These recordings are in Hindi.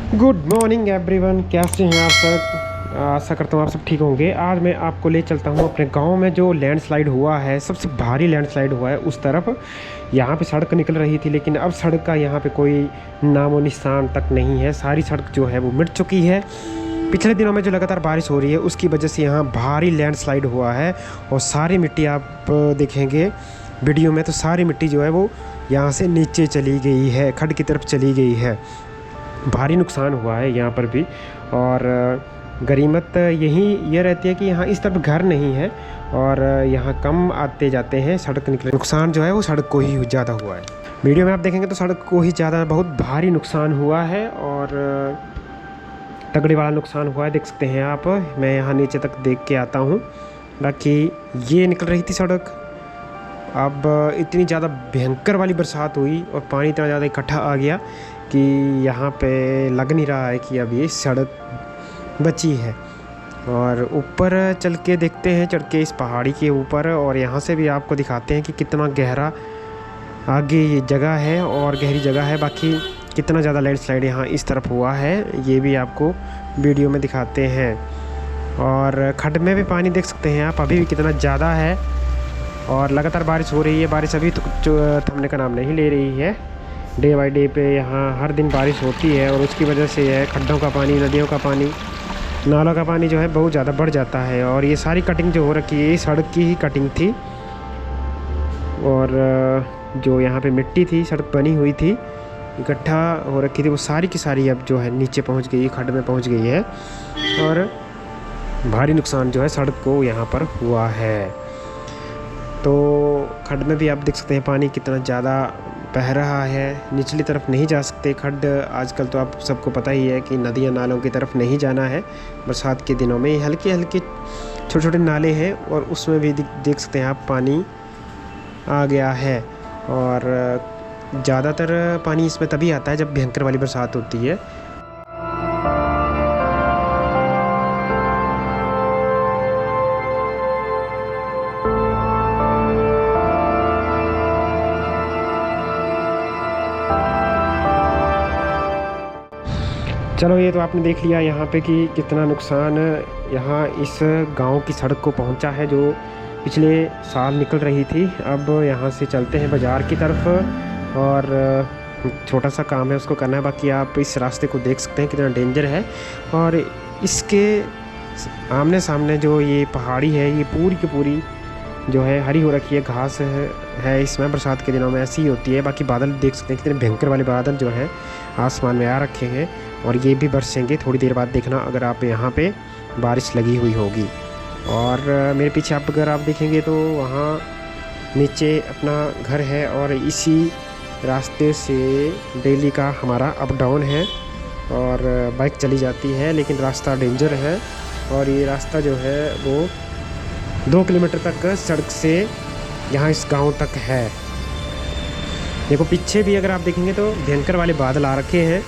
गुड मॉर्निंग एवरीवन, कैसे हैं आप सब। आशा करता हूँ आप सब ठीक होंगे। आज मैं आपको ले चलता हूँ अपने गांव में जो लैंडस्लाइड हुआ है, सबसे भारी लैंडस्लाइड हुआ है उस तरफ। यहाँ पे सड़क निकल रही थी, लेकिन अब सड़क का यहाँ पे कोई नामो निशान तक नहीं है। सारी सड़क जो है वो मिट चुकी है। पिछले दिनों में जो लगातार बारिश हो रही है उसकी वजह से यहाँ भारी लैंडस्लाइड हुआ है और सारी मिट्टी आप देखेंगे वीडियो में तो सारी मिट्टी जो है वो यहाँ से नीचे चली गई है, खड्ड की तरफ चली गई है। भारी नुकसान हुआ है यहाँ पर भी। और गरीमत ये रहती है कि यहाँ इस तरफ घर नहीं है और यहाँ कम आते जाते हैं, सड़क निकले। नुकसान जो है वो सड़क को ही ज़्यादा हुआ है। वीडियो में आप देखेंगे तो सड़क को ही ज़्यादा बहुत भारी नुकसान हुआ है और तगड़े वाला नुकसान हुआ है, देख सकते हैं आप। मैं यहाँ नीचे तक देख के आता हूँ। बाकी ये निकल रही थी सड़क। अब इतनी ज़्यादा भयंकर वाली बरसात हुई और पानी इतना ज़्यादा इकट्ठा आ गया कि यहाँ पे लग नहीं रहा है कि अब ये सड़क बची है। और ऊपर चल के देखते हैं, चढ़ के इस पहाड़ी के ऊपर, और यहाँ से भी आपको दिखाते हैं कि कितना गहरा आगे ये जगह है और गहरी जगह है। बाकी कितना ज़्यादा लैंडस्लाइड यहाँ इस तरफ हुआ है ये भी आपको वीडियो में दिखाते हैं। और खड्ड में भी पानी देख सकते हैं आप, अभी भी कितना ज़्यादा है और लगातार बारिश हो रही है। बारिश अभी तो थमने का नाम नहीं ले रही है। डे बाई डे पे यहाँ हर दिन बारिश होती है और उसकी वजह से यह खड्डों का पानी, नदियों का पानी, नालों का पानी जो है बहुत ज़्यादा बढ़ जाता है। और ये सारी कटिंग जो हो रखी है ये सड़क की ही कटिंग थी। और जो यहाँ पे मिट्टी थी सड़क बनी हुई थी, इकट्ठा हो रखी थी, वो सारी की सारी अब जो है नीचे पहुँच गई, खड्ड में पहुँच गई है। और भारी नुकसान जो है सड़क को यहाँ पर हुआ है। तो खड्ड में भी आप देख सकते हैं पानी कितना ज़्यादा बह रहा है। निचली तरफ नहीं जा सकते खड्ड। आजकल तो आप सबको पता ही है कि नदियाँ नालों की तरफ नहीं जाना है। बरसात के दिनों में हल्के हल्के छोटे छोटे नाले हैं और उसमें भी देख सकते हैं आप पानी आ गया है। और ज़्यादातर पानी इसमें तभी आता है जब भयंकर वाली बरसात होती है। चलो, ये तो आपने देख लिया यहाँ पे कि कितना नुकसान यहाँ इस गांव की सड़क को पहुँचा है जो पिछले साल निकल रही थी। अब यहाँ से चलते हैं बाज़ार की तरफ और छोटा सा काम है उसको करना है। बाकी आप इस रास्ते को देख सकते हैं कितना डेंजर है। और इसके आमने सामने जो ये पहाड़ी है ये पूरी की पूरी जो है हरी हो रखी है, घास है इसमें। बरसात के दिनों में ऐसी ही होती है। बाकी बादल देख सकते हैं कितने भयंकर वाले बादल जो हैं आसमान में आ रखे हैं और ये भी बरसेंगे थोड़ी देर बाद, देखना अगर आप यहाँ पे बारिश लगी हुई होगी। और मेरे पीछे अगर आप देखेंगे तो वहाँ नीचे अपना घर है और इसी रास्ते से डेली का हमारा अप डाउन है और बाइक चली जाती है, लेकिन रास्ता डेंजर है। और ये रास्ता जो है वो 2 किलोमीटर तक सड़क से यहाँ इस गांव तक है। देखो पीछे भी अगर आप देखेंगे तो भयंकर वाले बादल आ रखे हैं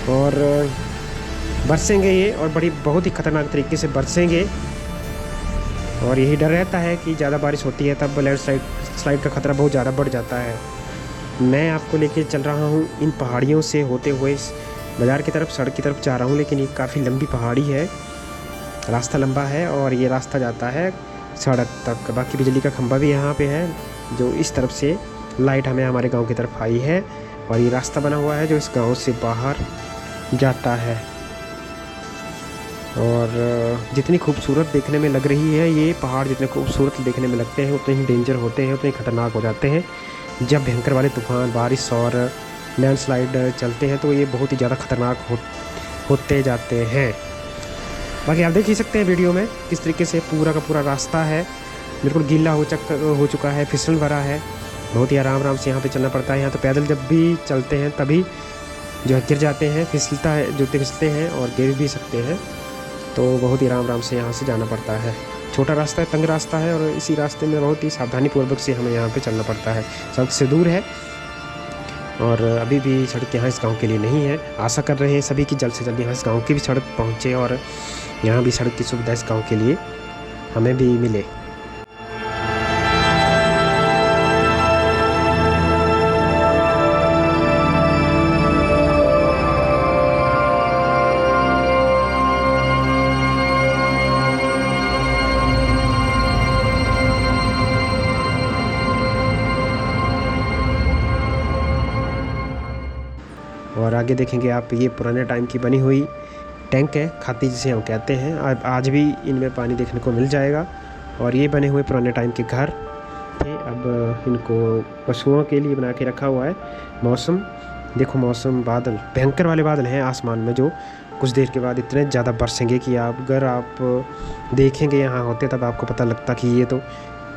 और बरसेंगे ये, और बहुत ही ख़तरनाक तरीके से बरसेंगे। और यही डर रहता है कि ज़्यादा बारिश होती है तब लैंडस्लाइड का ख़तरा बहुत ज़्यादा बढ़ जाता है। मैं आपको लेके चल रहा हूँ इन पहाड़ियों से होते हुए बाज़ार की तरफ, सड़क की तरफ जा रहा हूँ, लेकिन ये काफ़ी लंबी पहाड़ी है, रास्ता लंबा है और ये रास्ता जाता है सड़क तक। बाकी बिजली का खंभा भी यहाँ पे है जो इस तरफ से लाइट हमें हमारे गांव की तरफ आई है। और ये रास्ता बना हुआ है जो इस गांव से बाहर जाता है। और जितनी खूबसूरत देखने में लग रही है ये पहाड़, जितने खूबसूरत देखने में लगते हैं उतने ही डेंजर होते हैं, उतने ही ख़तरनाक हो जाते हैं। जब भयंकर वाले तूफ़ान, बारिश और लैंडस्लाइड चलते हैं तो ये बहुत ही ज़्यादा ख़तरनाक होते जाते हैं। बाकी आप देख ही सकते हैं वीडियो में किस तरीके से पूरा का पूरा रास्ता है बिल्कुल गीला हो चुका है, फिसल भरा है। बहुत ही आराम से यहाँ पे चलना पड़ता है। यहाँ तो पैदल जब भी चलते हैं तभी जो है गिर जाते हैं, फिसलता है, जूते फिसलते हैं और गिर भी सकते हैं। तो बहुत ही आराम से यहाँ से जाना पड़ता है। छोटा रास्ता है, तंग रास्ता है और इसी रास्ते में बहुत ही सावधानीपूर्वक से हमें यहाँ पे चलना पड़ता है। सड़क से दूर है और अभी भी सड़क यहाँ इस गांव के लिए नहीं है। आशा कर रहे हैं सभी की जल्द से जल्द यहाँ इस गांव की भी सड़क पहुँचे और यहाँ भी सड़क की सुविधा इस गांव के लिए हमें भी मिले। और आगे देखेंगे आप, ये पुराने टाइम की बनी हुई टैंक है, खाती जिसे हम कहते हैं। आज भी इनमें पानी देखने को मिल जाएगा। और ये बने हुए पुराने टाइम के घर थे, अब इनको पशुओं के लिए बना के रखा हुआ है। मौसम देखो, मौसम बादल, भयंकर वाले बादल हैं आसमान में, जो कुछ देर के बाद इतने ज़्यादा बरसेंगे कि अगर आप देखेंगे यहाँ होते तब आपको पता लगता कि ये तो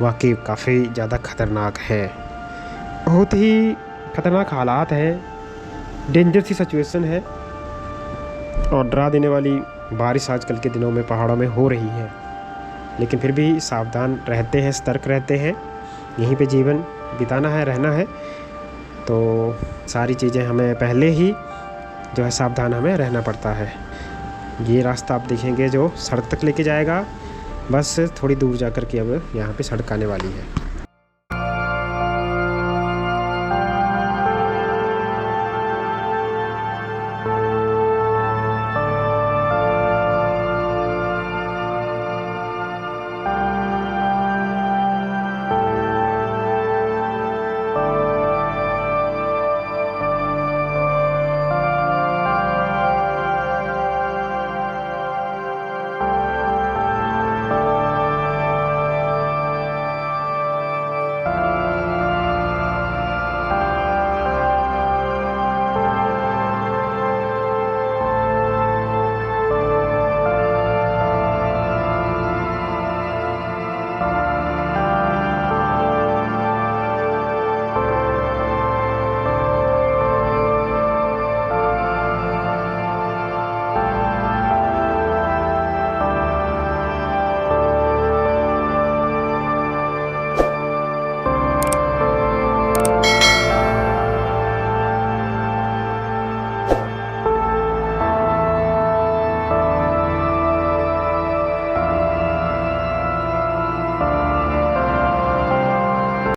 वाकई काफ़ी ज़्यादा ख़तरनाक है। बहुत ही ख़तरनाक हालात हैं, डेंजर सी सिचुएशन है और डरा देने वाली बारिश आजकल के दिनों में पहाड़ों में हो रही है। लेकिन फिर भी सावधान रहते हैं, सतर्क रहते हैं। यहीं पे जीवन बिताना है, रहना है, तो सारी चीज़ें हमें पहले ही जो है सावधान हमें रहना पड़ता है। ये रास्ता आप देखेंगे जो सड़क तक लेके जाएगा, बस थोड़ी दूर जा कर के अब यहाँ पे सड़क आने वाली है।